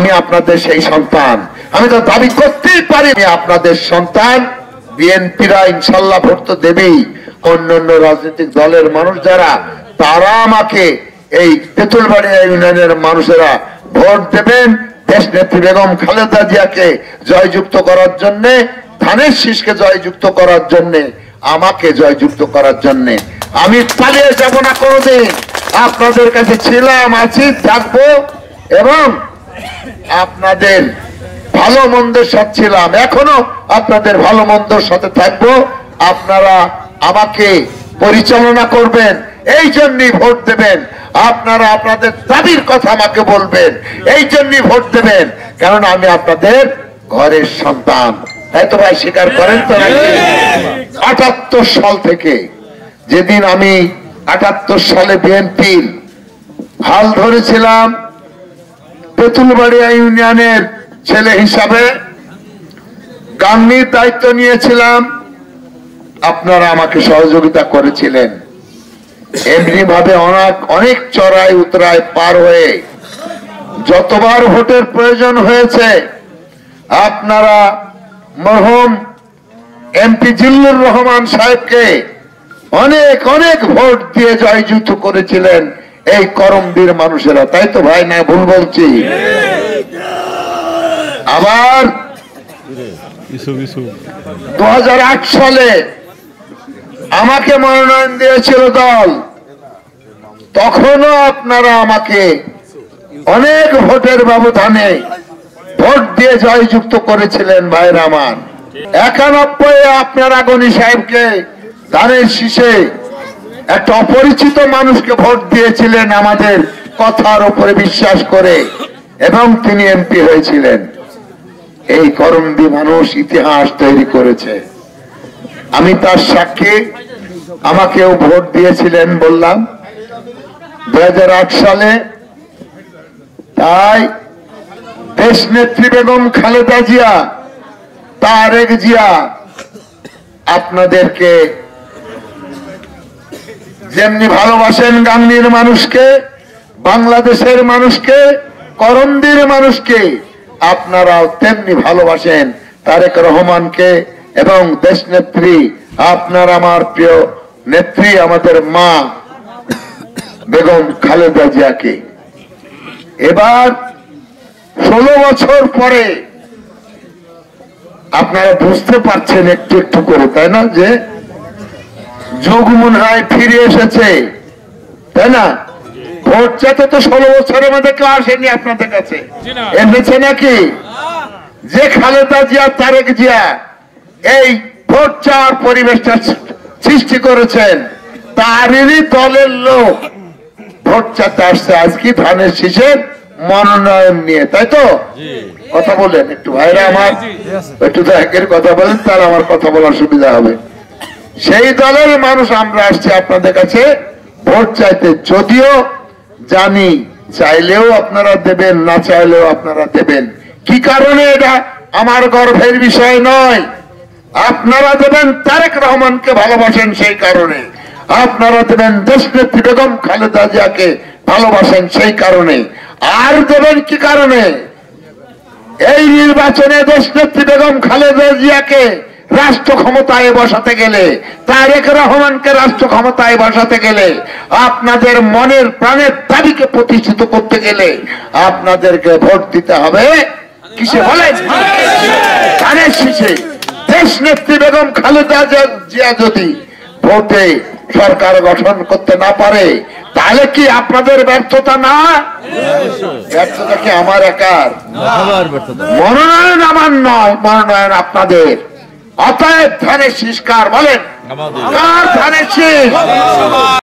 আমি আপনাদের সেই সন্তান, আমি তো দাবি করতেই পারি আপনাদের সন্তান। বিএনপিরা ইনশাল্লাহ ভোট তো দেবেই, অন্যান্য রাজনৈতিক দলের মানুষ যারা তারা আমাকে এই তেঁতুলবাড়িয়া ইউনিয়নের মানুষেরা ভোট দেবেন দেশ নেত্রী বেগম খালেদা জিয়াকে জয়যুক্ত করার জন্য, ধানের শীষকে জয়যুক্ত করার জন্য, আমাকে জয়যুক্ত করার জন্য। আমি পালিয়ে যাব না কোনোদিন, আপনাদের কাছে ছিলাম, আছি, থাকবো এবং আপনাদের ভালো মন্দের সাথে ছিলাম, এখনো আপনাদের ভালো মন্দের সাথে থাকবো। আপনারা আমাকে পরিচালনা করবেন, এই জন্যই ভোট দেবেন। আপনারা আপনাদের দাবির কথা আমাকে বলবেন, এই জন্যই ভোট দেবেন, কারণ আমি আপনাদের ঘরের সন্তান। তাই তো ভাই স্বীকার করেন তো নাকি? ৭৮ সাল থেকে, যেদিন আমি ৭৮ সালে বিএনপির হাল ধরেছিলাম, তেঁতুলবাড়িয়া ইউনিয়নের ছেলে হিসাবে গাংনীর দায়িত্ব নিয়েছিলাম, আপনারা আমাকে সহযোগিতা করেছিলেন। এমনি ভাবে অনেক চড়াই উতরাই পার হয়ে যতবার ভোটের প্রয়োজন হয়েছে আপনারা মরহুম এমপি জিল্লুর রহমান সাহেবকে অনেক অনেক ভোট দিয়ে জয়যুক্ত করেছিলেন এই করমদির মানুষেরা। তাই তো ভাই, না ভুল বলছি? আবার 2008 সালে আমাকে মনোনয়ন দিয়েছিল দল, তখনও আপনারা আমাকে অনেক ভোটের ব্যবধানে ভোট দিয়ে জয়যুক্ত করেছিলেন ভাইরা আমার। 91 আপনারা গনি সাহেবকে ধানের শীষে একটা অপরিচিত মানুষকে ভোট দিয়েছিলেন আমাদের কথার উপরে বিশ্বাস করে, এবং তিনি এমপি হয়েছিলেন। এই করমদি মানুষ ইতিহাস তৈরি করেছে, আমি তার সাক্ষী। আমাকেও ভোট দিয়েছিলেন বললাম 2008 সালে। তাই দেশ নেত্রী বেগম খালেদা জিয়া, তারেক জিয়া আপনাদেরকে যেমনি ভালোবাসেন গাংনীর মানুষকে, বাংলাদেশের মানুষকে, করমদির মানুষকে, আপনারাও তেমনি ভালোবাসেন তারেক রহমানকে এবং দেশ নেত্রী আপনার আমার প্রিয় নেত্রী আমাদের মা বেগম খালেদা জিয়াকে। এবার 16 বছর পরে আপনারা বুঝতে পারছেন একটু একটু করে, তাই না, যে যুগ মনে হয় ফিরে এসেছে, তাই না? ভোট চাইতে তো 16 বছরের মধ্যে কেউ আসেনি আপনাদের কাছে, এনেছে নাকি? যে খালেদা জিয়া, তারেক জিয়া এই ভোট চাওয়ার পরিবেশটা সৃষ্টি করেছেন, তারই দলের লোক ভোট চাইতে আসছে আজকে ধানের শীষের মনোনয়ন নিয়ে। তাই তো? কথা বলেন একটু ভাইরা আমার, একটু একের কথা বলেন, তার আমার কথা বলার সুবিধা হবে। সেই দলের মানুষ আমরা আসছি আপনাদের কাছে ভোট চাইতে, যদিও জানি চাইলেও আপনারা দেবেন, না চাইলেও আপনারা দেবেন। কি কারণে এটা আমার গর্বের বিষয় নয়। আপনারা দেবেন তারেক রহমানকে ভালোবাসেন সেই কারণে, আপনারা দেবেন দেশনেত্রী বেগম খালেদা জিয়াকে ভালোবাসেন সেই কারণে। আর দেবেন কি কারণে? এই নির্বাচনে দেশনেত্রী বেগম খালেদা জিয়াকে রাষ্ট্র ক্ষমতায় বসাতে গেলে, তারেক রহমানকে রাষ্ট্র ক্ষমতায় বসাতে গেলে, আপনাদের মনের প্রাণের দাবিকে প্রতিষ্ঠিত করতে গেলে আপনাদেরকে ভোট দিতে হবে কিসে বলেন? ধানের শীষে। দেশনেত্রী বেগম খালেদা জিয়া যদি ভোটে সরকার গঠন করতে না পারে তাহলে কি আপনাদের ব্যর্থতা না? ব্যর্থতা কি আমার একার? মনোনয়ন আমার নয়, মনোনয়ন আপনাদের। অতএব ধানের শীষ কার বলেন? কার ধানের শীষ?